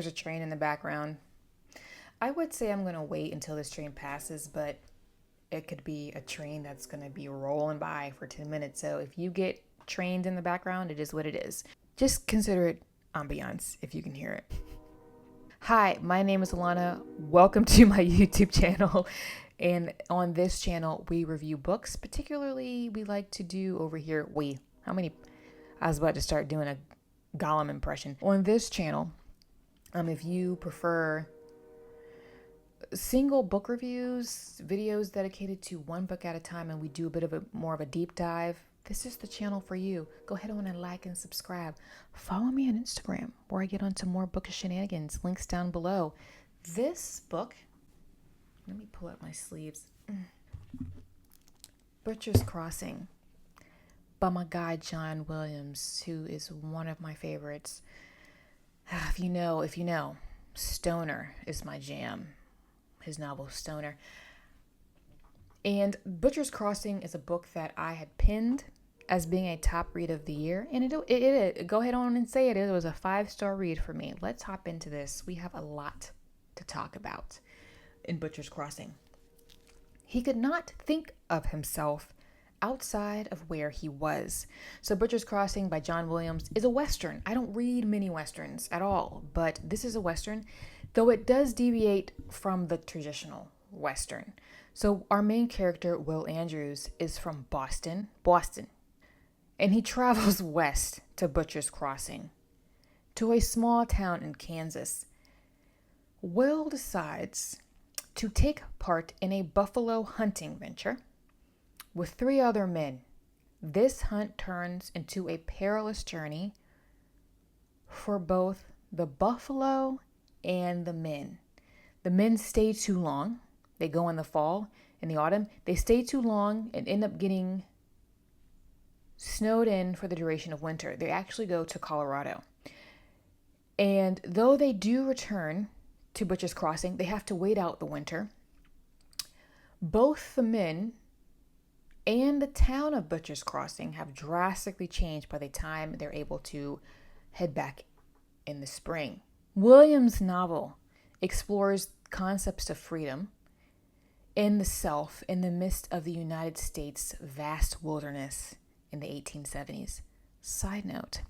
There's a train in the background. I would say I'm going to wait until this train passes, but it could be a train that's going to be rolling by for 10 minutes. So if you get trained in the background, it is what it is. Just consider it ambiance if you can hear it. Hi, my name is Alana. Welcome to my YouTube channel. And on this channel, we review books. Particularly, we like to do over here, I was about to start doing a Gollum impression. On this channel, if you prefer single book reviews, videos dedicated to one book at a time, and we do a bit of more of a deep dive, this is the channel for you. Go ahead on and like and subscribe. Follow me on Instagram where I get onto more bookish shenanigans. Links down below. This book, let me pull up my sleeves. Butcher's Crossing by my guy John Williams, who is one of my favorites. If you know, Stoner is my jam. His novel Stoner. And Butcher's Crossing is a book that I had pinned as being a top read of the year. And it go ahead on and say it. It was a 5-star read for me. Let's hop into this. We have a lot to talk about in Butcher's Crossing. He could not think of himself outside of where he was. So Butcher's Crossing by John Williams is a Western. I don't read many Westerns at all, but this is a Western, though it does deviate from the traditional Western. So our main character, Will Andrews, is from Boston, and he travels west to Butcher's Crossing, to a small town in Kansas. Will decides to take part in a buffalo hunting venture with 3 other men. This hunt turns into a perilous journey for both the buffalo and the men. The men stay too long. They go in the fall, in the autumn. They stay too long and end up getting snowed in for the duration of winter. They actually go to Colorado. And though they do return to Butcher's Crossing, they have to wait out the winter. Both the men and the town of Butcher's Crossing have drastically changed by the time they're able to head back in the spring. Williams' novel explores concepts of freedom in the self in the midst of the United States' vast wilderness in the 1870s. Side note.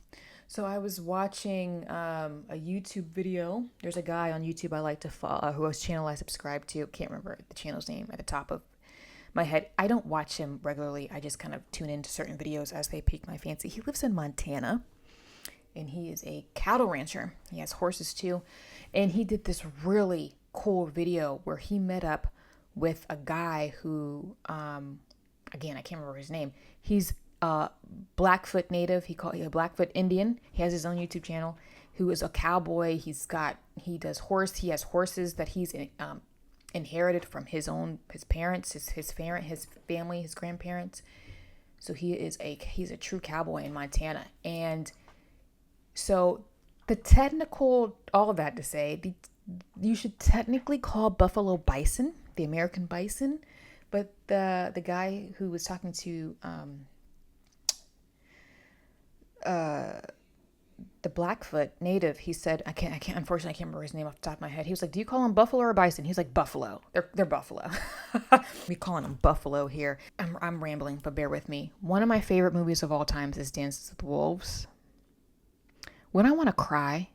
So I was watching a YouTube video. There's a guy on YouTube I like to follow, whose channel I subscribe to. Can't remember the channel's name at the top of my head. I don't watch him regularly. I just kind of tune into certain videos as they pique my fancy. He lives in Montana, and he is a cattle rancher. He has horses too. And he did this really cool video where he met up with a guy who, again, I can't remember his name. He's a Blackfoot native. He a Blackfoot Indian. He has his own YouTube channel. Who is a cowboy. He has horses that he's inherited from his parents, his family, his grandparents. So he's a true cowboy in Montana. And so all of that to say, you should technically call buffalo bison, the American bison, but the guy who was talking to the Blackfoot native, he said, unfortunately I can't remember his name off the top of my head. He was like, do you call them buffalo or bison? He's like, buffalo. They're buffalo. We calling them buffalo here. I'm rambling, but bear with me. One of my favorite movies of all times is Dances with Wolves. When I want to cry,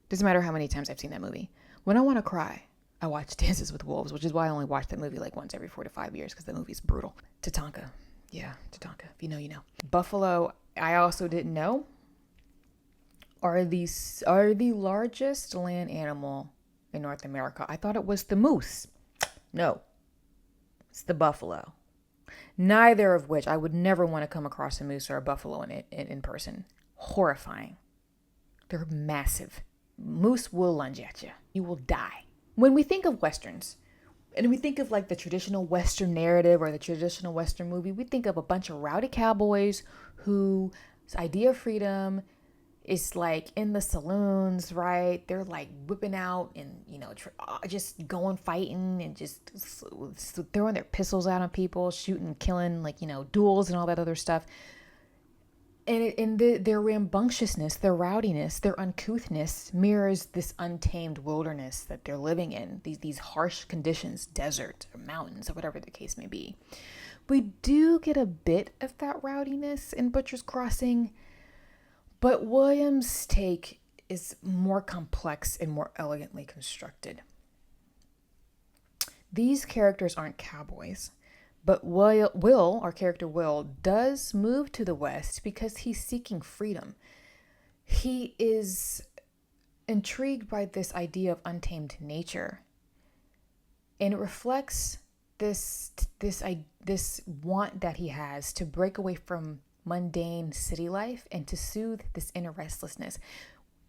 doesn't matter how many times I've seen that movie. When I want to cry, I watch Dances with Wolves, which is why I only watch that movie like once every 4 to 5 years, because the movie's brutal. Tatanka. Yeah, Tatanka. If you know, you know. Buffalo, I also didn't know, are the largest land animal in North America. I thought it was the moose. No, it's the buffalo. Neither of which I would never want to come across a moose or a buffalo in person. Horrifying. They're massive. Moose will lunge at you. You will die. When we think of Westerns, and we think of like the traditional Western narrative or the traditional Western movie, we think of a bunch of rowdy cowboys whose idea of freedom is like in the saloons, right? They're like whipping out and, just going fighting and just throwing their pistols out on people, shooting, killing, duels and all that other stuff. Their rambunctiousness, their rowdiness, their uncouthness mirrors this untamed wilderness that they're living in, these harsh conditions, desert or mountains or whatever the case may be. We do get a bit of that rowdiness in Butcher's Crossing, but Williams' take is more complex and more elegantly constructed. These characters aren't cowboys, but our character Will, does move to the West because he's seeking freedom. He is intrigued by this idea of untamed nature, and it reflects this want that he has to break away from mundane city life and to soothe this inner restlessness.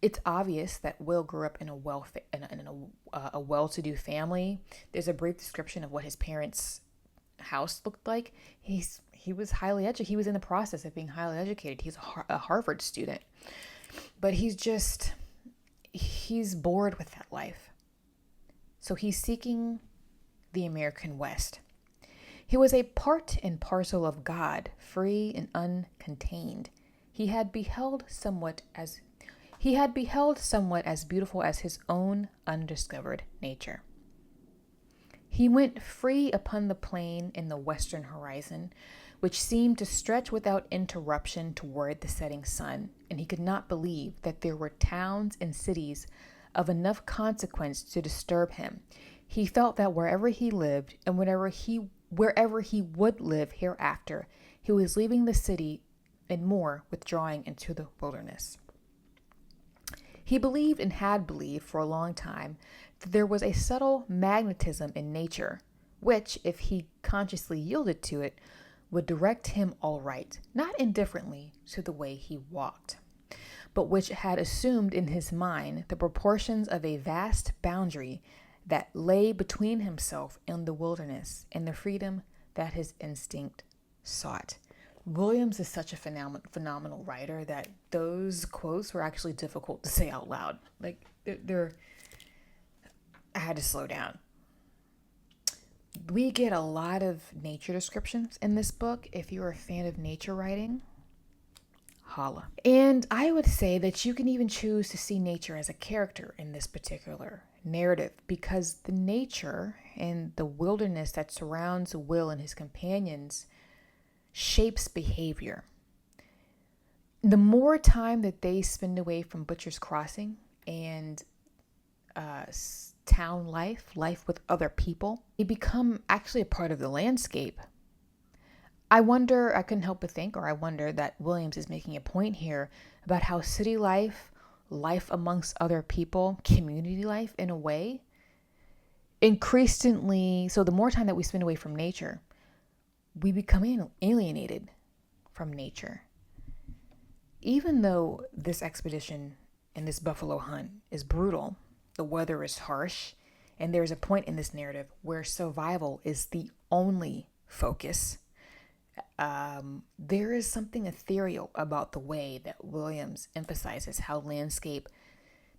It's obvious that Will grew up in a well-to-do family. There's a brief description of what his parents' house looked like. He was highly educated. He was in the process of being highly educated. He's a Harvard student, but he's bored with that life. So he's seeking the American West. He was a part and parcel of God, free and uncontained. He had beheld somewhat as beautiful as his own undiscovered nature. He went free upon the plain in the western horizon, which seemed to stretch without interruption toward the setting sun, and he could not believe that there were towns and cities of enough consequence to disturb him. He felt that wherever he lived and wherever he would live hereafter, he was leaving the city and more withdrawing into the wilderness. He believed and had believed for a long time that there was a subtle magnetism in nature, which, if he consciously yielded to it, would direct him all right, not indifferently to the way he walked, but which had assumed in his mind the proportions of a vast boundary that lay between himself and the wilderness and the freedom that his instinct sought. Williams is such a phenomenal writer that those quotes were actually difficult to say out loud. Like, I had to slow down. We get a lot of nature descriptions in this book. If you're a fan of nature writing, holla. And I would say that you can even choose to see nature as a character in this particular narrative, because the nature and the wilderness that surrounds Will and his companions shapes behavior. The more time that they spend away from Butcher's Crossing and town life with other people, they become actually a part of the landscape. I wonder that Williams is making a point here about how city life amongst other people, community life in a way, increasingly, so the more time that we spend away from nature, we become alienated from nature. Even though this expedition and this buffalo hunt is brutal, the weather is harsh, and there's a point in this narrative where survival is the only focus. There is something ethereal about the way that Williams emphasizes how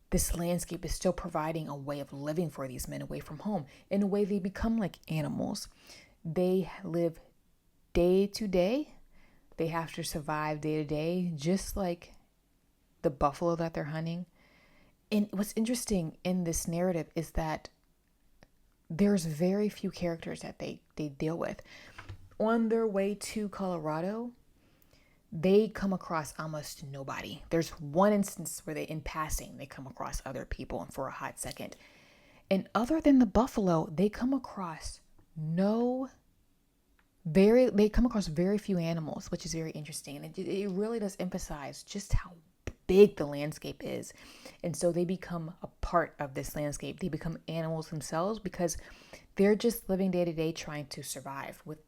this landscape is still providing a way of living for these men away from home. In a way, they become like animals. They live day to day. They have to survive day to day, just like the buffalo that they're hunting. And what's interesting in this narrative is that there's very few characters that they deal with. On their way to Colorado, they come across almost nobody. There's one instance where in passing, they come across other people and for a hot second. And other than the buffalo, they come across very few animals, which is very interesting. And it really does emphasize just how big the landscape is. And so they become a part of this landscape. They become animals themselves because they're just living day to day trying to survive with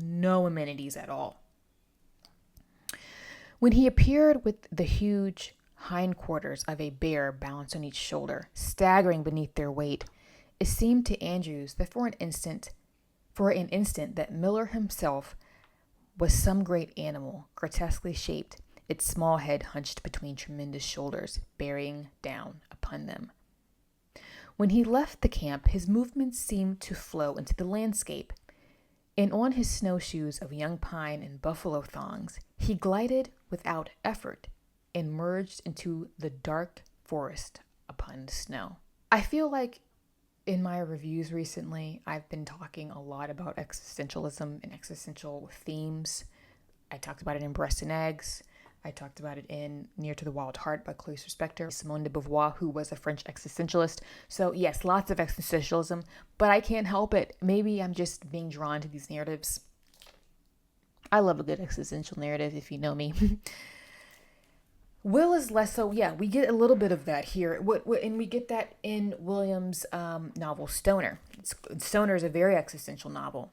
no amenities at all. When he appeared with the huge hindquarters of a bear balanced on each shoulder, staggering beneath their weight, it seemed to Andrews that for an instant that Miller himself was some great animal, grotesquely shaped, its small head hunched between tremendous shoulders, bearing down upon them. When he left the camp, his movements seemed to flow into the landscape, and on his snowshoes of young pine and buffalo thongs, he glided without effort and merged into the dark forest upon the snow. I feel like in my reviews recently, I've been talking a lot about existentialism and existential themes. I talked about it in Breast and Eggs. I talked about it in Near to the Wild Heart by Clarice Lispector, Simone de Beauvoir, who was a French existentialist. So yes, lots of existentialism, but I can't help it. Maybe I'm just being drawn to these narratives. I love a good existential narrative, if you know me. Will is less so. Yeah, we get a little bit of that here. And we get that in Williams' novel Stoner. Stoner is a very existential novel.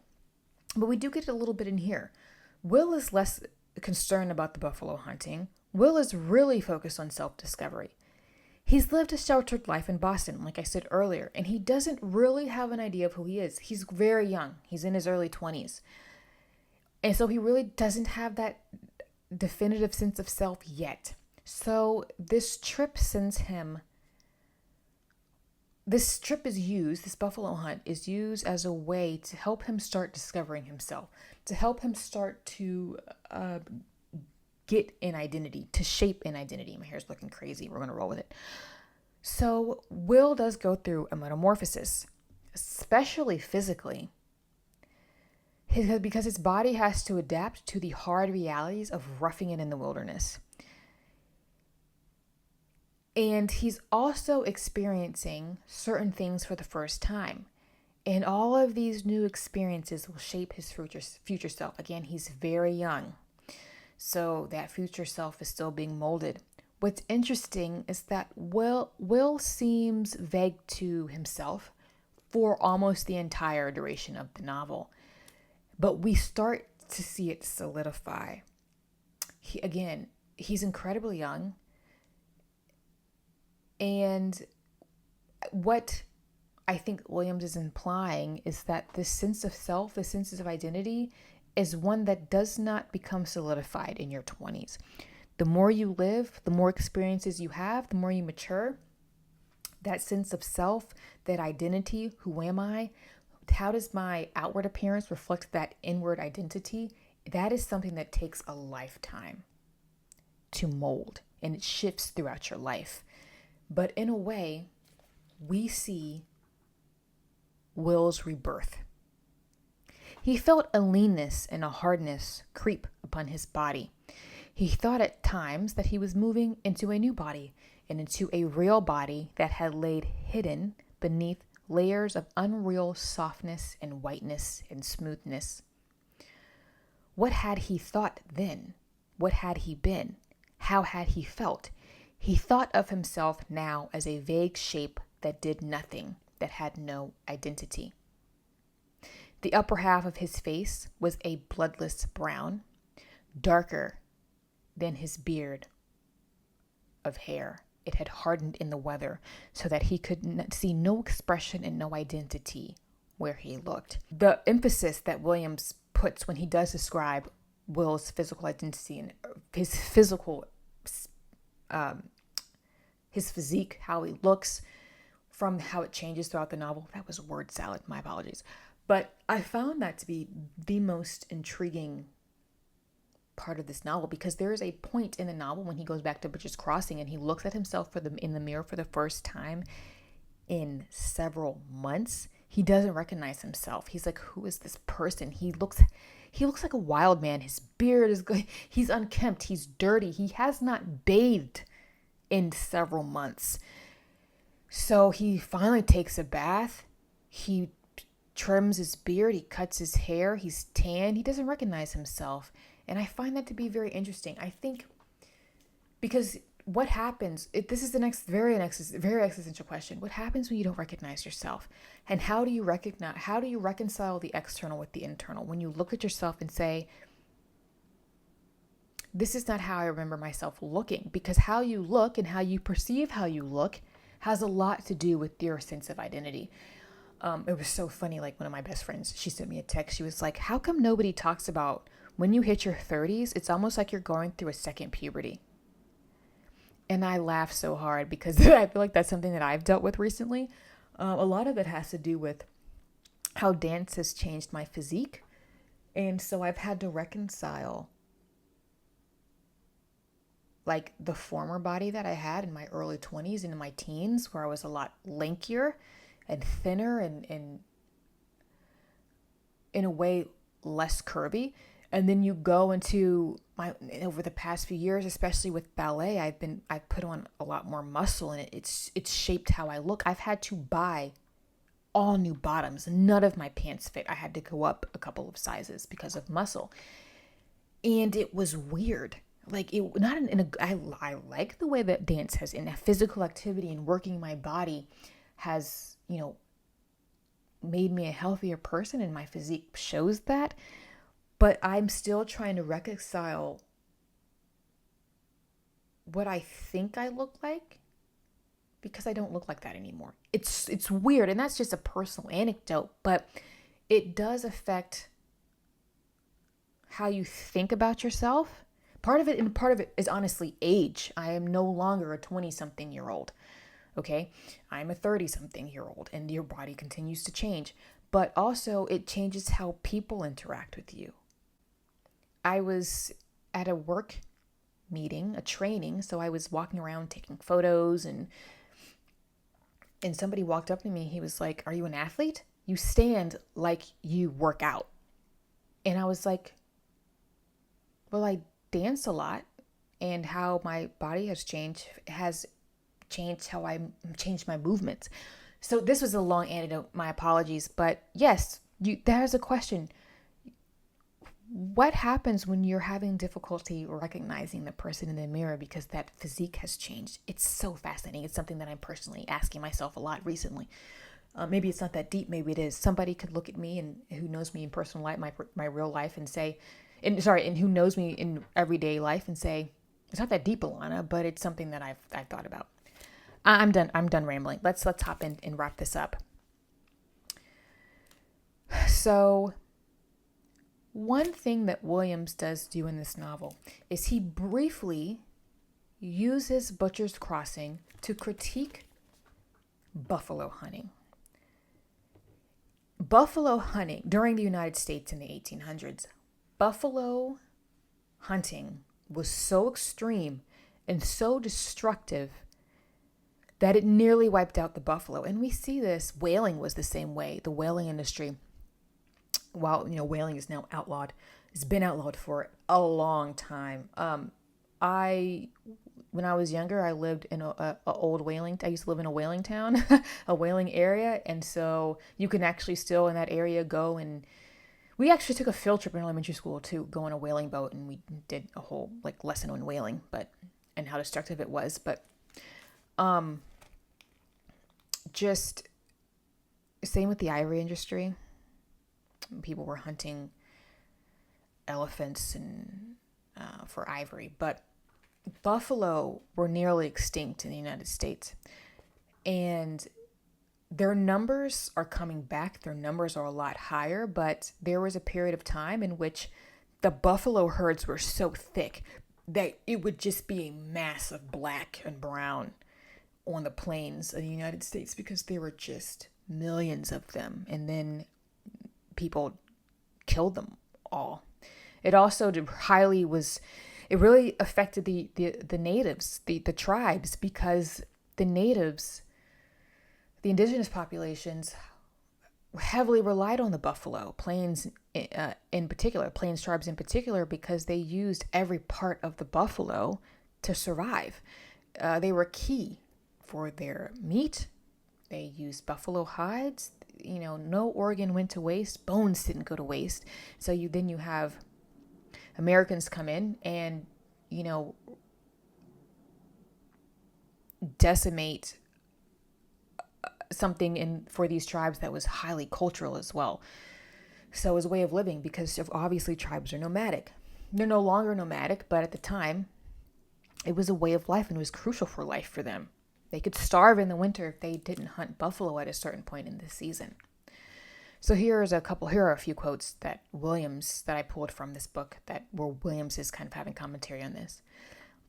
But we do get it a little bit in here. Will is less concerned about the buffalo hunting. Will is really focused on self-discovery. He's lived a sheltered life in Boston, like I said earlier, and he doesn't really have an idea of who he is. He's very young. He's in his early 20s. And so he really doesn't have that definitive sense of self yet. So this trip this buffalo hunt is used as a way to help him start discovering himself, to help him start to get an identity, to shape an identity. My hair's looking crazy. We're going to roll with it. So Will does go through a metamorphosis, especially physically, because his body has to adapt to the hard realities of roughing it in the wilderness. And he's also experiencing certain things for the first time. And all of these new experiences will shape his future self. Again, he's very young. So that future self is still being molded. What's interesting is that Will seems vague to himself for almost the entire duration of the novel. But we start to see it solidify. He's incredibly young. And what I think Williams is implying is that this sense of self, this sense of identity, is one that does not become solidified in your 20s. The more you live, the more experiences you have, the more you mature, that sense of self, that identity, who am I? How does my outward appearance reflect that inward identity? That is something that takes a lifetime to mold, and it shifts throughout your life. But in a way, we see Will's rebirth. He felt a leanness and a hardness creep upon his body. He thought at times that he was moving into a new body and into a real body that had laid hidden beneath layers of unreal softness and whiteness and smoothness. What had he thought then? What had he been? How had he felt? He thought of himself now as a vague shape that did nothing, that had no identity. The upper half of his face was a bloodless brown, darker than his beard of hair. It had hardened in the weather so that he could see no expression and no identity where he looked. The emphasis that Williams puts when he does describe Will's physical identity and his physique, how he looks, from how it changes throughout the novel. That was word salad, my apologies. But I found that to be the most intriguing part of this novel, because there is a point in the novel when he goes back to Butcher's Crossing and he looks at himself in the mirror for the first time in several months. He doesn't recognize himself. He's like, who is this person? He looks like a wild man. His beard is good. He's unkempt. He's dirty. He has not bathed in several months. So he finally takes a bath. He trims his beard. He cuts his hair. He's tan. He doesn't recognize himself. And I find that to be very interesting. I think because what happens, this is the next very existential question. What happens when you don't recognize yourself? And how do you reconcile the external with the internal? When you look at yourself and say, this is not how I remember myself looking, because how you look and how you perceive how you look has a lot to do with your sense of identity. It was so funny. Like, one of my best friends, she sent me a text. She was like, how come nobody talks about when you hit your 30s, it's almost like you're going through a second puberty? And I laughed so hard because I feel like that's something that I've dealt with recently. A lot of it has to do with how dance has changed my physique. And so I've had to reconcile like the former body that I had in my early 20s and in my teens, where I was a lot lankier and thinner and in a way less curvy. And then you go into over the past few years, especially with ballet, I've put on a lot more muscle, and it's shaped how I look. I've had to buy all new bottoms. None of my pants fit. I had to go up a couple of sizes because of muscle. And it was weird. Like it not in a I like the way that dance has in physical activity and working my body has, made me a healthier person, and my physique shows that. But I'm still trying to reconcile what I think I look like, because I don't look like that anymore. It's weird, and that's just a personal anecdote, but it does affect how you think about yourself. Part of it is honestly age. I am no longer a 20-something year old. Okay? I'm a 30-something year old, and your body continues to change. But also it changes how people interact with you. I was at a work meeting, a training, so I was walking around taking photos, and somebody walked up to me. He was like, "Are you an athlete? You stand like you work out." And I was like, "Well, I dance a lot, and how my body has changed how I changed my movements." So this was a long anecdote. My apologies, but yes, there's a question. What happens when you're having difficulty recognizing the person in the mirror because that physique has changed? It's so fascinating. It's something that I'm personally asking myself a lot recently. Maybe it's not that deep. Maybe it is. Somebody could look at me, and who knows me in personal life, my real life, and say, and who knows me in everyday life, and say, it's not that deep, Alana, but it's something that I've thought about. I'm done rambling. Let's hop in and wrap this up. So, one thing that Williams does do in this novel is he briefly uses Butcher's Crossing to critique buffalo hunting. Buffalo hunting during the United States in the 1800s, buffalo hunting was so extreme and so destructive that it nearly wiped out the buffalo. And we see this. Whaling was the same way. The whaling industry, while whaling is now outlawed, it's been outlawed for a long time. When I was younger, I lived in a old whaling. I used to live in a whaling town, a whaling area, and so you can actually still in that area go, and we actually took a field trip in elementary school to go on a whaling boat, and we did a whole lesson on whaling, and how destructive it was. But just same with the ivory industry. People were hunting elephants and for ivory, but buffalo were nearly extinct in the United States, and their numbers are coming back. Their numbers are a lot higher, but there was a period of time in which the buffalo herds were so thick that it would just be a mass of black and brown on the plains of the United States, because there were just millions of them, and then people killed them all. It also it really affected the natives, the tribes, because the natives, the indigenous populations, heavily relied on the buffalo, plains in particular, plains tribes in particular, because they used every part of the buffalo to survive. They were key for their meat. They used buffalo hides. No organ went to waste. Bones didn't go to waste. So you have Americans come in and, decimate something for these tribes that was highly cultural as well. So it was a way of living, because obviously tribes are nomadic. They're no longer nomadic, but at the time it was a way of life, and it was crucial for life for them. They could starve in the winter if they didn't hunt buffalo at a certain point in the season. So here are a few quotes that I pulled from this book, where Williams is kind of having commentary on this.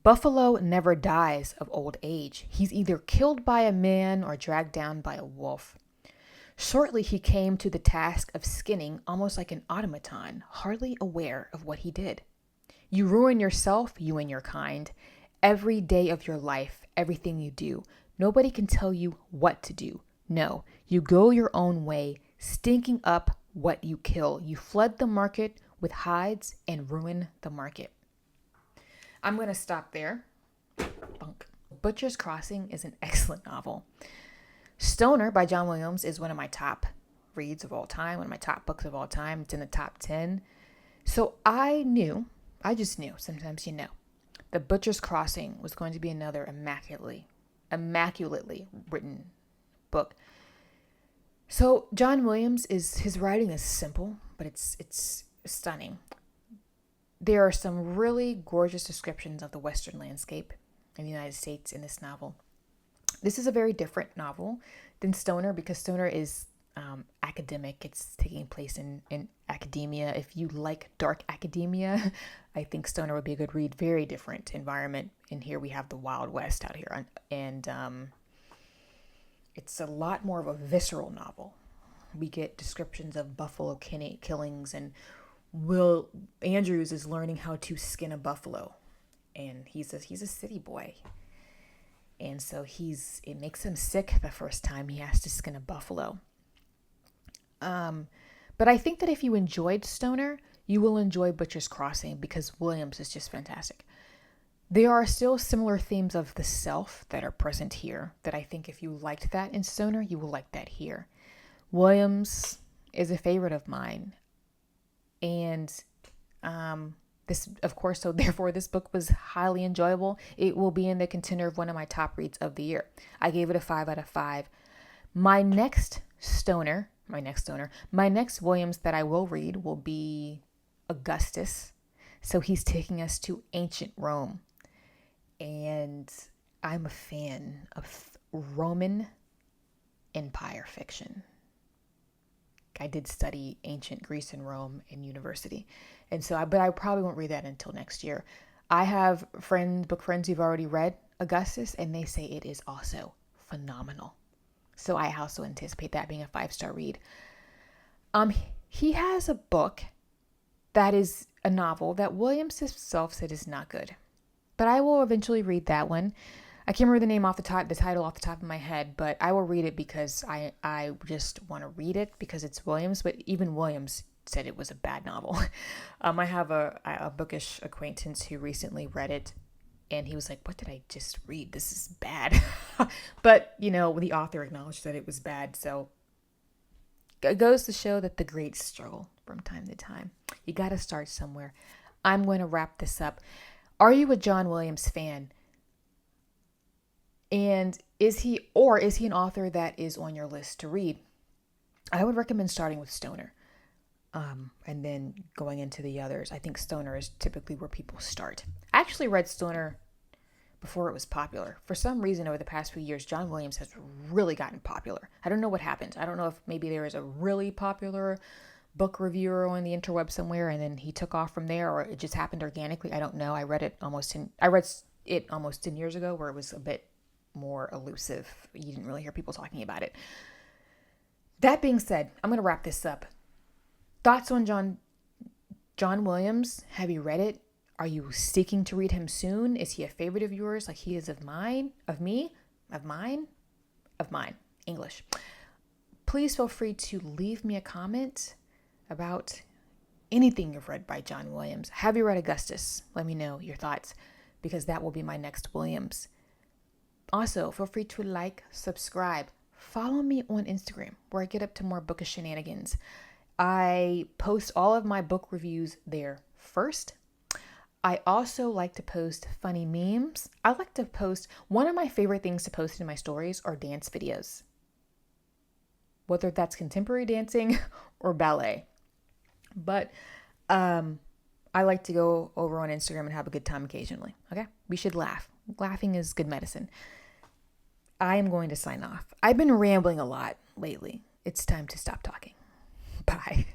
"Buffalo never dies of old age. He's either killed by a man or dragged down by a wolf. Shortly he came to the task of skinning almost like an automaton, hardly aware of what he did. You ruin yourself, you and your kind, every day of your life, everything you do. Nobody can tell you what to do. No, you go your own way, stinking up what you kill. You flood the market with hides and ruin the market. I'm going to stop there. Bunk. Butcher's Crossing is an excellent novel. Stoner by John Williams is one of my top reads of all time, one of my top books of all time. It's in the top 10. So I just knew, sometimes you know, that Butcher's Crossing was going to be another immaculately written book. So John Williams, his writing is simple, but it's stunning. There are some really gorgeous descriptions of the Western landscape in the United States in this novel. This is a very different novel than Stoner because Stoner is academic. It's taking place in academia. If you like dark academia, I think Stoner would be a good read. Very different environment. And here we have the Wild West out here. And it's a lot more of a visceral novel. We get descriptions of buffalo killings, and Will Andrews is learning how to skin a buffalo. And he's a city boy. And so it makes him sick the first time he has to skin a buffalo. But I think that if you enjoyed Stoner, you will enjoy Butcher's Crossing because Williams is just fantastic. There are still similar themes of the self that are present here that I think if you liked that in Stoner, you will like that here. Williams is a favorite of mine. And this, of course, so therefore this book was highly enjoyable. It will be in the contender of one of my top reads of the year. I gave it a 5 out of 5. My next Williams that I will read will be Augustus. So he's taking us to ancient Rome. And I'm a fan of Roman Empire fiction. I did study ancient Greece and Rome in university. And so, but I probably won't read that until next year. I have book friends who've already read Augustus, and they say it is also phenomenal. So I also anticipate that being a 5-star read. He has a book that is a novel that Williams himself said is not good. But I will eventually read that one. I can't remember the title off the top of my head, but I will read it because I just want to read it because it's Williams. But even Williams said it was a bad novel. I have a bookish acquaintance who recently read it, and he was like, "What did I just read? This is bad." But the author acknowledged that it was bad, so it goes to show that the greats struggle from time to time. You got to start somewhere. I'm going to wrap this up. Are you a John Williams fan? And is he an author that is on your list to read? I would recommend starting with Stoner and then going into the others. I think Stoner is typically where people start. I actually read Stoner before it was popular. For some reason, over the past few years, John Williams has really gotten popular. I don't know what happened. I don't know if maybe there is a really popular book reviewer on the interweb somewhere and then he took off from there, or it just happened organically. I don't know. I read it almost 10 years ago, where it was a bit more elusive. You didn't really hear people talking about it. That being said, I'm going to wrap this up. Thoughts on John Williams? Have you read it? Are you seeking to read him soon? Is he a favorite of yours like he is of mine? Of me? Of mine? Of mine. English. Please feel free to leave me a comment about anything you've read by John Williams. Have you read Augustus? Let me know your thoughts, because that will be my next Williams. Also, feel free to subscribe. Follow me on Instagram, where I get up to more bookish shenanigans. I post all of my book reviews there first. I also like to post funny memes. One of my favorite things to post in my stories are dance videos. Whether that's contemporary dancing or ballet. But I like to go over on Instagram and have a good time occasionally. Okay? We should laugh. Laughing is good medicine. I am going to sign off. I've been rambling a lot lately. It's time to stop talking. Bye.